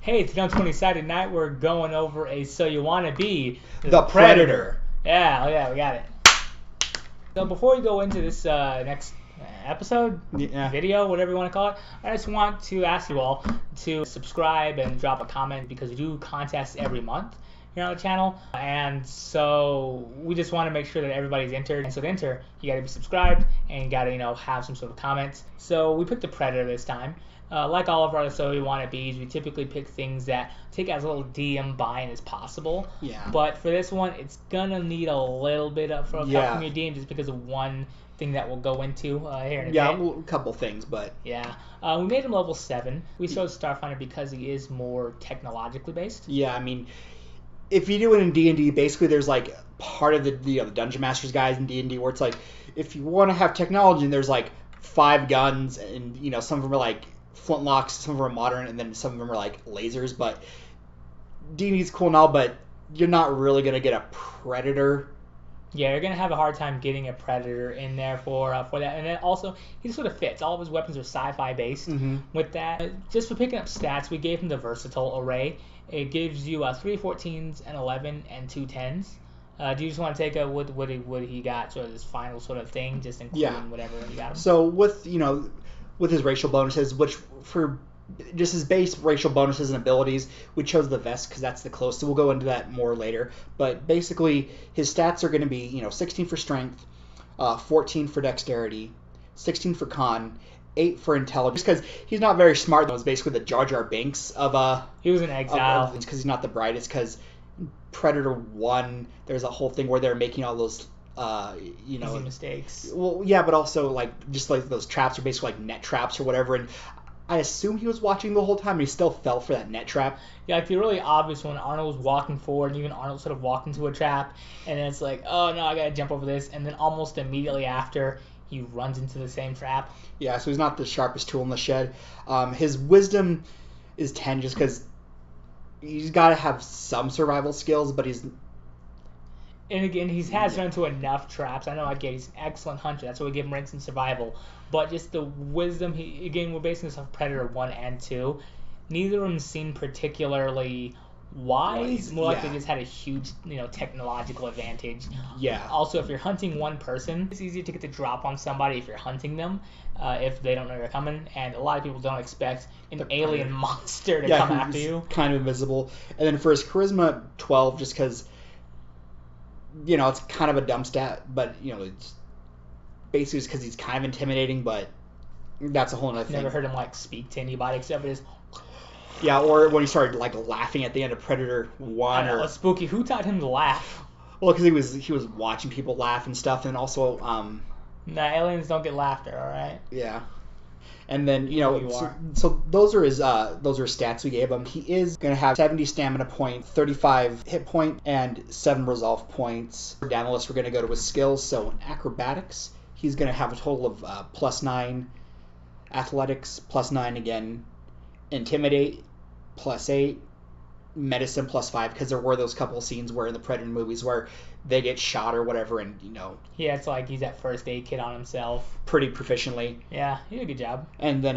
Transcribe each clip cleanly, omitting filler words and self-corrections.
Hey, today on 20 Saturday night, we're going over a So You Wanna Be The Predator. Yeah, we got it. So before we go into this next episode, video, whatever you want to call it, I just want to ask you all to subscribe and drop a comment because we do contests every month here on the channel, and so we just want to make sure that everybody's entered. And so to enter, you got to be subscribed and you got to have some sort of comments. So we picked the Predator this time. Like all of our So You Wanna Be's, we typically pick things that take as little DM buy-in as possible. Yeah. But for this one, it's gonna need a little bit of help from your DM just because of one thing that we'll go into here in a bit. A couple things, but... Yeah. We made him level 7. We chose Starfinder because he is more technologically based. Yeah, I mean, if you do it in D&D, basically there's like part of the Dungeon Master's guides in D&D where it's like, if you want to have technology, and there's like 5 guns, and some of them are like flintlocks, some of them are modern, and then some of them are like lasers. But D&D's cool now, but you're not really gonna get a Predator. Yeah, you're gonna have a hard time getting a Predator in there for that, and then also he sort of fits. All of his weapons are sci-fi based. With that, just for picking up stats, we gave him the versatile array. It gives you 3 14s, an 11, and 2 10s. Do you just want to take what he got, sort of this final sort of thing, just including whatever you got him? So with with his racial bonuses, which for just his base racial bonuses and abilities, we chose the vest because that's the closest. So we'll go into that more later. But basically, his stats are going to be 16 for strength, 14 for dexterity, 16 for con, 8 for intelligence. Because he's not very smart. That was basically the Jar Jar Binks of He was in exile. Because he's not the brightest. Because Predator 1, there's a whole thing where they're making all those easy mistakes. Well, yeah, but also just like those traps are basically like net traps or whatever, and I assume he was watching the whole time and he still fell for that net trap. Yeah, like the really obvious one, Arnold was walking forward, and even Arnold sort of walked into a trap, and then it's like, oh no, I gotta jump over this, and then almost immediately after, he runs into the same trap. Yeah, so he's not the sharpest tool in the shed. His wisdom is 10 just because he's got to have some survival skills, but he's... And again, he has run into enough traps. I know, he's an excellent hunter. That's why we give him ranks in survival. But just the wisdom, we're basing this off Predator 1 and 2. Neither of them seem particularly wise. More like they just had a huge, technological advantage. Yeah. Also, if you're hunting one person, it's easier to get the drop on somebody if you're hunting them, if they don't know you're coming. And a lot of people don't expect an alien monster to come after you. Kind of invisible. And then for his charisma, 12, just because... it's kind of a dumb stat, but, it's basically because he's kind of intimidating, but that's a whole other thing. Never heard him, speak to anybody except his... Yeah, or when he started, laughing at the end of Predator 1. Or spooky. Who taught him to laugh? Well, because he was watching people laugh and stuff, and also... aliens don't get laughter, alright? Yeah. And then, so those are his stats we gave him. He is going to have 70 stamina point, 35 hit point, and 7 resolve points. Down the list, we're going to go to his skills. So in acrobatics, he's going to have a total of +9, athletics +9 again, intimidate +8, medicine +5, because there were those couple of scenes where in the Predator movies where they get shot or whatever, and yeah, it's like he's that first aid kit on himself pretty proficiently. Yeah, he did a good job. And then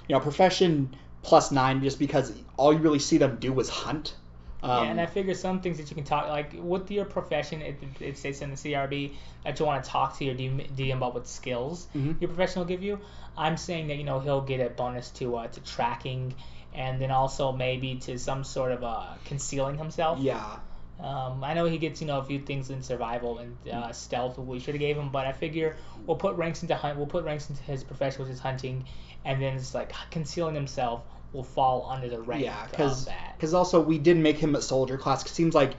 profession +9, just because all you really see them do is hunt. Yeah, and I figure some things that you can talk, with your profession, it states in the CRB that you want to talk to your DM about what skills your profession will give you. I'm saying that he'll get a bonus to tracking, and then also maybe to some sort of concealing himself. Yeah. I know he gets a few things in survival and stealth we should have gave him, but I figure we'll put ranks into his profession, which is hunting, and then it's concealing himself will fall under the rank of that. Because also we did make him a soldier class. It seems like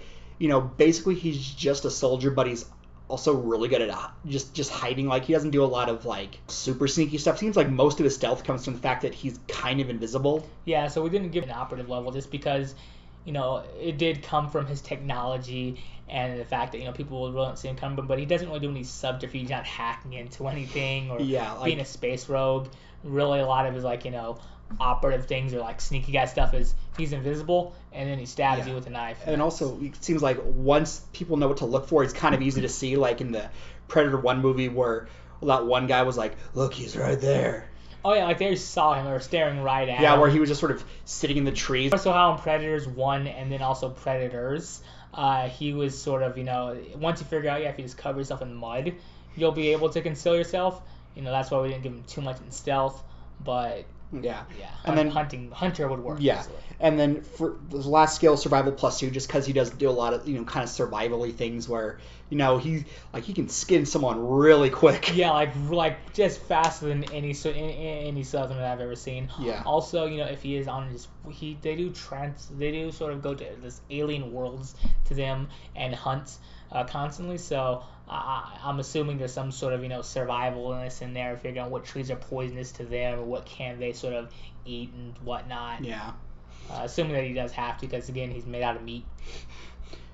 basically he's just a soldier, but he's also really good at just hiding. He doesn't do a lot of super sneaky stuff. Seems like most of his stealth comes from the fact that he's kind of invisible. Yeah, so we didn't give an operative level just because it did come from his technology and the fact that people will really see him coming, but he doesn't really do any subterfuge, not hacking into anything or being a space rogue. Really, a lot of his operative things or sneaky guy stuff is he's invisible and then he stabs you with a knife. And also, it seems like once people know what to look for, it's kind of easy to see, in the Predator 1 movie where that one guy was like, look, he's right there. Oh yeah, like they saw him or staring right at him. Yeah, where he was just sort of sitting in the trees. So how in Predators 1 and then also Predators, he was sort of, once you figure out, if you just cover yourself in mud, you'll be able to conceal yourself. That's why we didn't give him too much in stealth, but yeah. And then Hunter would work. Yeah, easily. And then for the last skill, Survival +2, just because he does do a lot of kind of survival-y things where he can skin someone really quick. Yeah, like just faster than any Southerner I've ever seen. Yeah. Also, if he is on they do sort of go to this alien worlds to them and hunt constantly. So I'm assuming there's some sort of survivalness in there, figuring out what trees are poisonous to them or what can they sort of eat and whatnot. Yeah. Assuming that he does have to, because again he's made out of meat.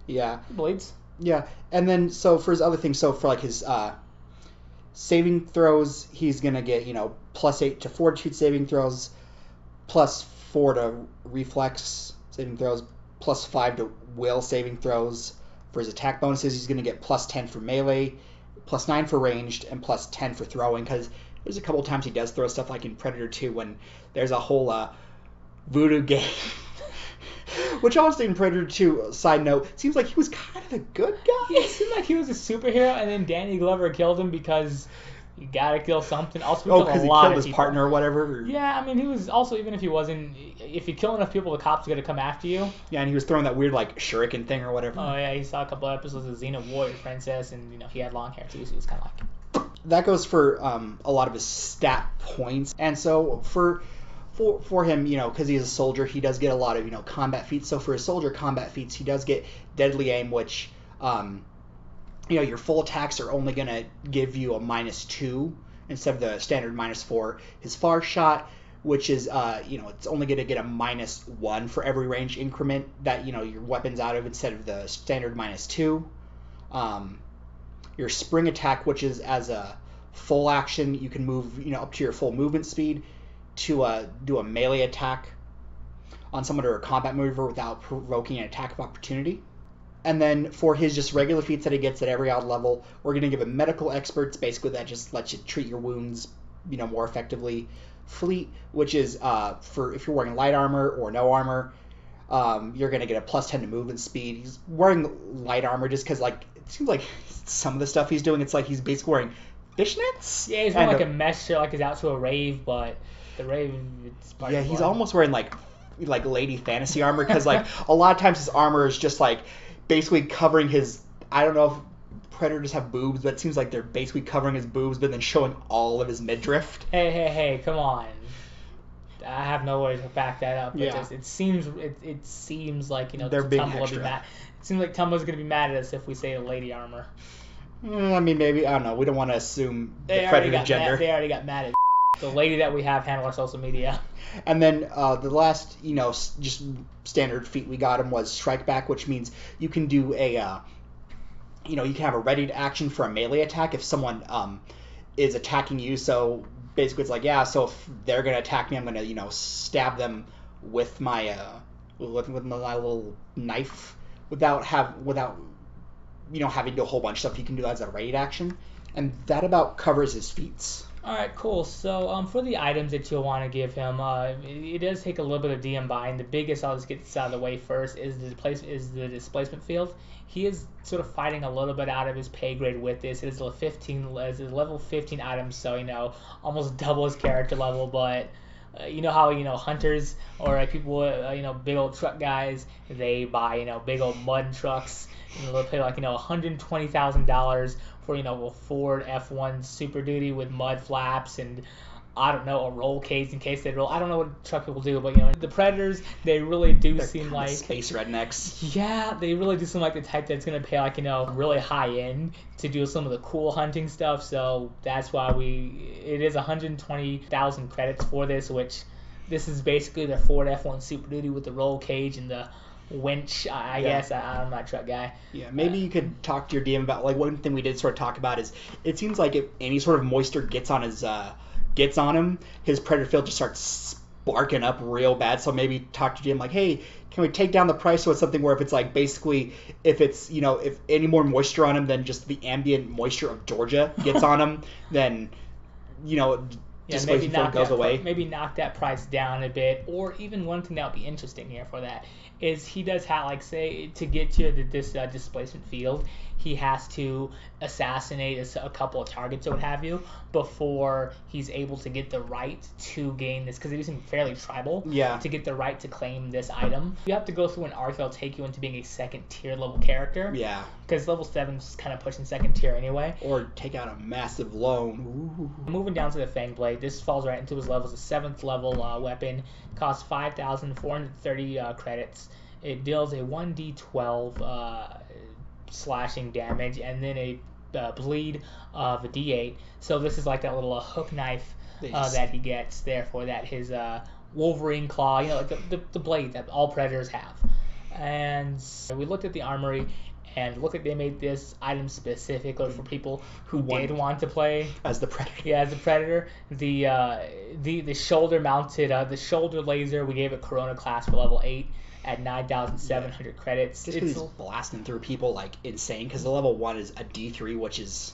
Yeah. Blades. Yeah, and then so for his other things, so for like his saving throws, he's gonna get +8 to fortitude saving throws, +4 to reflex saving throws, +5 to will saving throws. For his attack bonuses, he's gonna get +10 for melee, +9 for ranged, and +10 for throwing. Because there's a couple times he does throw stuff like in Predator 2 when there's a whole voodoo game. Which honestly, in Predator 2, side note, seems like he was kind of a good guy. Yeah, it seemed like he was a superhero, and then Danny Glover killed him because you gotta kill something. Also, because he killed his partner or whatever. Yeah, I mean, he was also, even if he wasn't, if you kill enough people, the cops are gonna come after you. Yeah, and he was throwing that weird shuriken thing or whatever. Oh yeah, he saw a couple episodes of Xena Warrior Princess, and he had long hair too, so he was kind of like. That goes for a lot of his stat points, and so for him, because he's a soldier, he does get a lot of, combat feats. So for his soldier combat feats, he does get Deadly Aim, which, your full attacks are only going to give you a -2 instead of the standard -4. His Far Shot, which is, it's only going to get a -1 for every range increment that, your weapon's out of instead of the standard -2. Your Spring Attack, which is as a full action, you can move, up to your full movement speed to do a melee attack on someone or a combat maneuver without provoking an attack of opportunity. And then for his just regular feats that he gets at every odd level, we're going to give him Medical Experts. Basically, that just lets you treat your wounds, more effectively. Fleet, which is for if you're wearing light armor or no armor, you're going to get a +10 to movement speed. He's wearing light armor just because, it seems like some of the stuff he's doing, it's like he's basically wearing fishnets. Yeah, he's wearing a mesh shirt, like he's out to a rave, but the rave, it's part of he's almost wearing like lady fantasy armor, because a lot of times his armor is just basically covering his, I don't know if Predators have boobs, but it seems like they're basically covering his boobs but then showing all of his midriff. Hey, come on. I have no way to back that up. Yeah. It seems like they're being extra. It seems like Tumblr's gonna be mad at us if we say lady armor. I mean, maybe, I don't know. We don't want to assume the Predator gender. They already got mad at the lady that we have handle our social media. And then the last, just standard feat we got him was Strike Back, which means you can do a, you can have a ready to action for a melee attack if someone is attacking you. So basically it's so if they're going to attack me, I'm going to, stab them with my little knife without having to do a whole bunch of stuff. You can do that as a ready to action. And that about covers his feats. Alright, cool. So for the items that you'll want to give him, it does take a little bit of DM buying. The biggest, I'll just get this out of the way first, is the displacement field. He is sort of fighting a little bit out of his pay grade with this. It is level 15 items, so almost double his character level. But you know how hunters or people big old truck guys, they buy big old mud trucks. They'll pay $120,000 for a Ford F1 Super Duty with mud flaps and I don't know, a roll cage in case they roll. I don't know what truck people do, but the Predators, they really do seem like space rednecks. Yeah, they really do seem like the type that's gonna pay really high end to do some of the cool hunting stuff. So that's why it is 120,000 credits for this, which this is basically their Ford F1 Super Duty with the roll cage and the winch, I guess. I'm not a truck guy. Yeah, maybe you could talk to your DM about one thing we did sort of talk about is it seems like if any sort of moisture gets on him, his Predator field just starts sparking up real bad. So maybe talk to Jim hey, can we take down the price so it's something where if it's basically if it's if any more moisture on him than just the ambient moisture of Georgia gets on him, then displacement field goes away. Maybe knock that price down a bit, or even one thing that would be interesting here for that is he does have, like, say, to get to this displacement field, he has to assassinate a couple of targets or what have you before he's able to get the right to gain this, because it is fairly tribal. Yeah. To get the right to claim this item, you have to go through an arc that'll take you into being a second tier level character. Yeah. Because level 7's kind of pushing second tier anyway. Or take out a massive loan. Ooh. Moving down to the Fang Blade, this falls right into his levels. A 7th level weapon, costs 5,430 credits. It deals a 1d12 slashing damage, and then a bleed of a d8. So this is like that little hook knife that he gets there for that, his Wolverine claw, like the blade that all predators have. And we looked at the armory, and look like they made this item specifically for people who did want to play as the predator. Yeah, as the predator. The shoulder mounted, the shoulder laser, we gave it Corona class for level 8 at 9,700 credits. Just because he's blasting through people like insane, because the level 1 is a D3, which is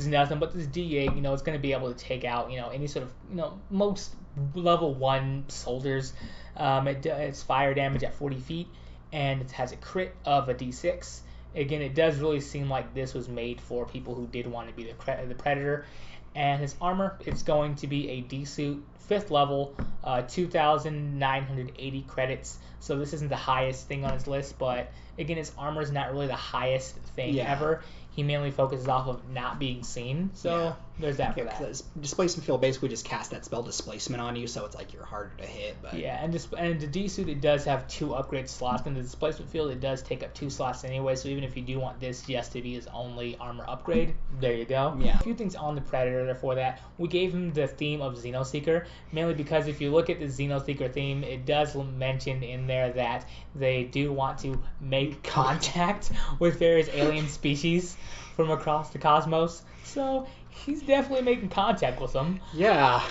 nothing, but this D8, it's going to be able to take out, any sort of, most level 1 soldiers. It's fire damage at 40 feet, and it has a crit of a D6. Again, it does really seem like this was made for people who did want to be the predator. And his armor, it's going to be a D-suit, 5th level, 2,980 credits. So this isn't the highest thing on his list, but again, his armor is not really the highest thing ever. He mainly focuses off of not being seen, so there's that for that. Displacement field basically just casts that spell displacement on you, so it's like you're harder to hit. But yeah, and the D-suit, it does have 2 upgrade slots, and the displacement field, it does take up 2 slots anyway, so even if you do want this just to be his only armor upgrade, there you go. Yeah. A few things on the Predator there for that. We gave him the theme of Xenoseeker, mainly because if you look at the Xenoseeker theme, it does mention in there that they do want to make contact with various alien species from across the cosmos, so he's definitely making contact with them. Yeah.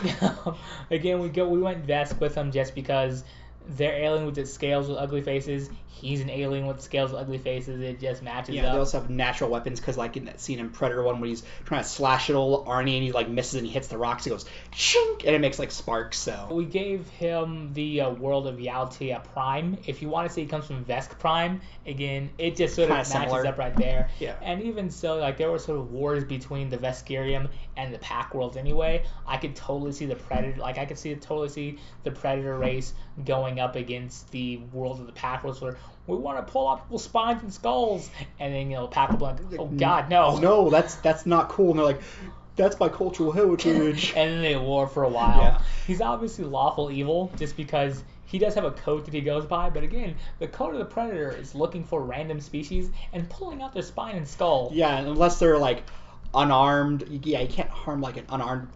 Again, we went Vesk with him just because they're alien with its scales with ugly faces. He's an alien with scales with ugly faces. It just matches up. Yeah, they also have natural weapons, because like in that scene in Predator 1 where he's trying to slash at old Arnie and he like misses and he hits the rocks, he goes shink, and it makes like sparks. So we gave him the world of Yaltia Prime. If you want to say he comes from Vesk Prime, again, it just sort of matches similar. up right there. Yeah. And even so, like, there were sort of wars between the Veskirium and the Pack worlds anyway. I could totally see the Predator, like I could totally see the Predator race going up against the world of the Pack worlds, where we want to pull out people's spines and skulls, and then the Pack will be like, oh God, no. No, that's not cool. And they're like, that's my cultural heritage. And then they war for a while. Yeah. He's obviously lawful evil just because he does have a code that he goes by, but again, the code of the Predator is looking for random species and pulling out their spine and skull. Yeah, unless they're like unarmed. Yeah, you can't harm like an unarmed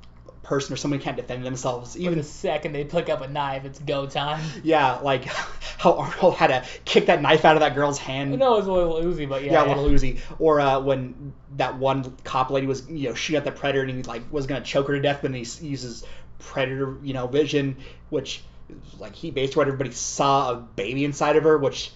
person, or somebody can't defend themselves. Even the second they pick up a knife, it's go time. Yeah, like how Arnold had to kick that knife out of that girl's hand. No, it was a little Uzi, but yeah. Yeah, a little Uzi. Or when that one cop lady was, shooting at the Predator and he like was gonna choke her to death, but then he uses Predator, vision, which like he basically everybody saw a baby inside of her, which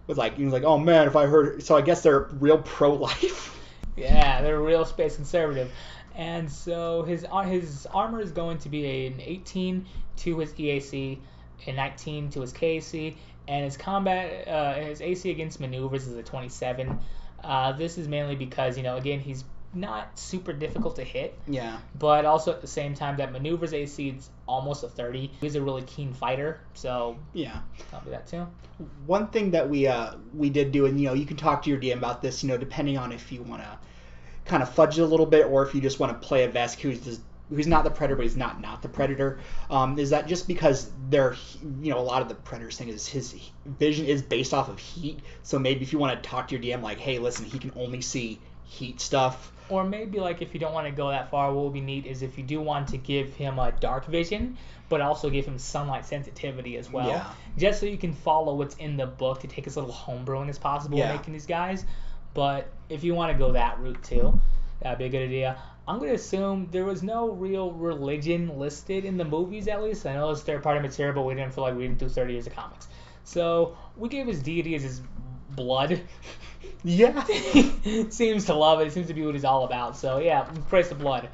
was like, he was like, oh man, if I heard. So I guess they're real pro-life. Yeah, they're real space conservative. And so his armor is going to be an 18 to his EAC, a 19 to his KAC, and his his AC against maneuvers is a 27. This is mainly because, again, he's not super difficult to hit. Yeah. But also at the same time, that maneuvers AC is almost a 30. He's a really keen fighter, so yeah, I'll do that too. One thing that we did do, and you can talk to your DM about this, depending on if you want to kind of fudge it a little bit, or if you just want to play a Vesk who's not the Predator, but he's not the Predator, is that just because they're, a lot of the Predator's thing is his vision is based off of heat, so maybe if you want to talk to your DM like, hey, listen, he can only see heat stuff. Or maybe, like, if you don't want to go that far, what would be neat is if you do want to give him a dark vision, but also give him sunlight sensitivity as well. Yeah. Just so you can follow what's in the book to take as little homebrewing as possible in making these guys. But if you want to go that route too, that'd be a good idea. I'm going to assume there was no real religion listed in the movies, at least. I know it's third-party material, but we didn't feel like reading through 30 years of comics. So we gave his deity as his blood. Yeah. Seems to love it. It seems to be what he's all about. So yeah, praise the blood.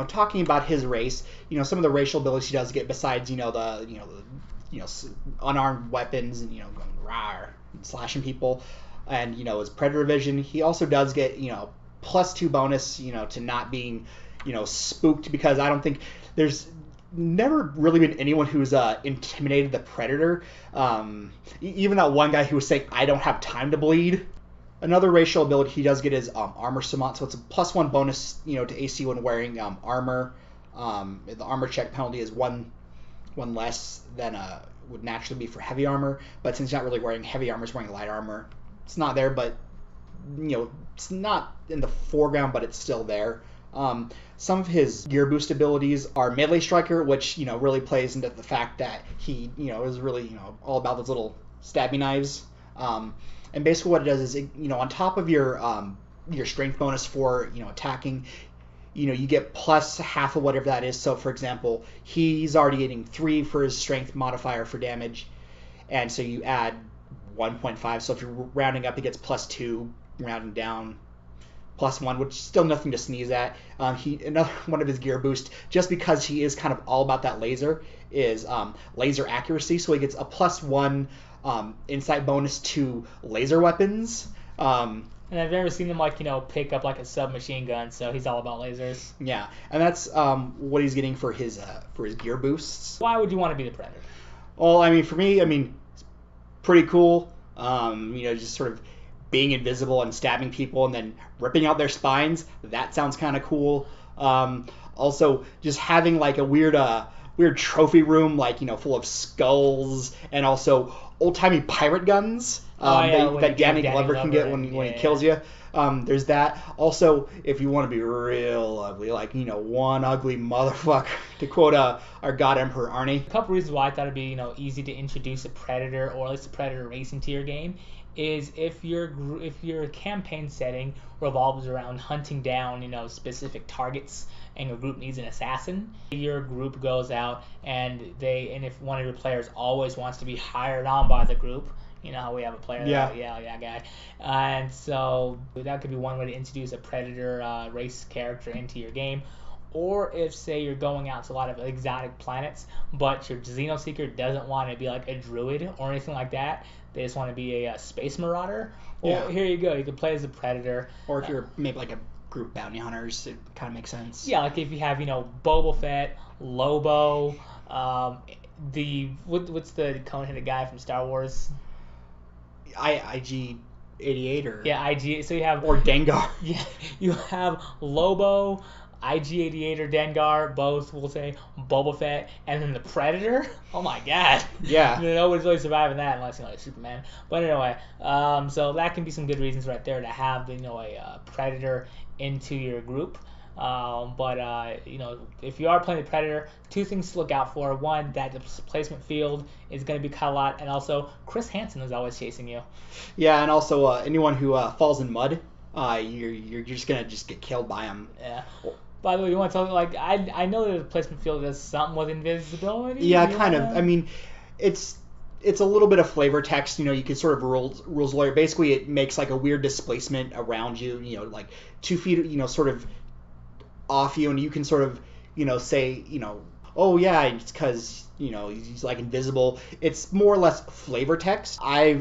Talking about his race, some of the racial abilities he does get besides, unarmed weapons and, going rawr and slashing people, and, his predator vision. He also does get, +2 bonus, to not being, spooked, because I don't think there's never really been anyone who's intimidated the predator. Even that one guy who was saying, I don't have time to bleed. Another racial ability he does get is armor savant, so it's a +1 bonus, to AC when wearing armor. The armor check penalty is one less than would naturally be for heavy armor, but since he's not really wearing heavy armor, he's wearing light armor. It's not there, but it's not in the foreground, but it's still there. Some of his gear boost abilities are melee striker, which really plays into the fact that he is really all about those little stabby knives. And basically what it does is, on top of your strength bonus for, attacking, you get plus half of whatever that is. So, for example, he's already getting 3 for his strength modifier for damage, and so you add 1.5. So if you're rounding up, he gets +2, rounding down, +1, which is still nothing to sneeze at. Another one of his gear boost, just because he is kind of all about that laser, is laser accuracy. So he gets a +1 insight bonus to laser weapons. And I've never seen him pick up a submachine gun, so he's all about lasers. Yeah, and that's what he's getting for his gear boosts. Why would you want to be the Predator? Well, for me, it's pretty cool. Just sort of being invisible and stabbing people and then ripping out their spines. That sounds kind of cool. Also, just having a weird trophy room, full of skulls, and also old-timey pirate guns that Danny Glover can get when he kills you. There's that. Also, if you want to be real ugly, one ugly motherfucker, to quote our god Emperor Arnie. A couple reasons why I thought it'd be easy to introduce a Predator, or at least a Predator race, into your game, is if your campaign setting revolves around hunting down specific targets, and your group needs an assassin, your group goes out and if one of your players always wants to be hired on by the group, how we have a player guy, and so that could be one way to introduce a Predator race character into your game. Or if, say, you're going out to a lot of exotic planets, but your Xenoseeker doesn't want to be a druid or anything like that, they just want to be a space marauder, well, here you go, you can play as a Predator. Or if you're maybe a group bounty hunters, it kind of makes sense. Yeah, if you have Boba Fett, Lobo, what's the cone-headed guy from Star Wars? IG-88 or IG. So you have Dengar. Yeah, you have Lobo, IG-88 or Dengar, both will say Boba Fett, and then the Predator. Oh my God. Yeah. Nobody's really surviving that unless Superman. But anyway, so that can be some good reasons right there to have a Predator into your group. But if you are playing the Predator, 2 things to look out for. One, that the placement field is going to be cut a lot, and also Chris Hansen is always chasing you. Yeah, and also anyone who falls in mud, you're just gonna get killed by him. Yeah. By the way, you want to tell me, I know that the placement field does something with invisibility. Yeah, kind of. It's a little bit of flavor text. You can sort of rules lawyer. Basically, it makes a weird displacement around you. 2 feet. Sort of off you, and you can sort of say oh yeah, it's because he's invisible. It's more or less flavor text. I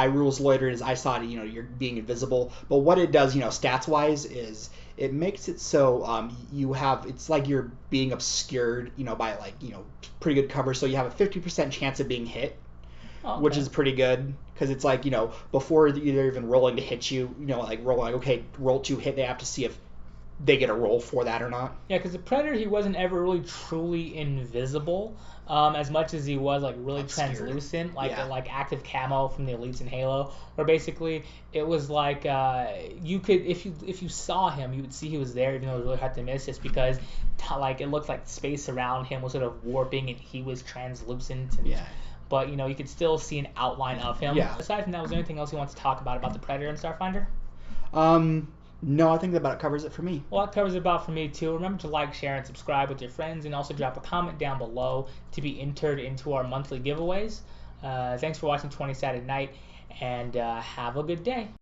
rules loiter as I saw it. You're being invisible, but what it does stats wise is it makes it so it's like you're being obscured by pretty good cover, so you have a 50% chance of being hit. Okay. Which is pretty good, because it's before they're even rolling to hit you, rolling okay, roll to hit, they have to see if they get a roll for that or not. Yeah, because the Predator, he wasn't ever really truly invisible, as much as he was really obscured. Translucent, like active camo from the Elites in Halo, where basically it was you could, if you saw him, you would see he was there, even though it was really hard to miss, just because it looked like space around him was sort of warping and he was translucent. And, but you could still see an outline of him. Yeah. Aside from that, was there anything else you want to talk about the Predator and Starfinder? No, I think that about covers it for me. Well, that covers it about for me, too. Remember to like, share, and subscribe with your friends, and also drop a comment down below to be entered into our monthly giveaways. Thanks for watching 20 Sided Night, and have a good day.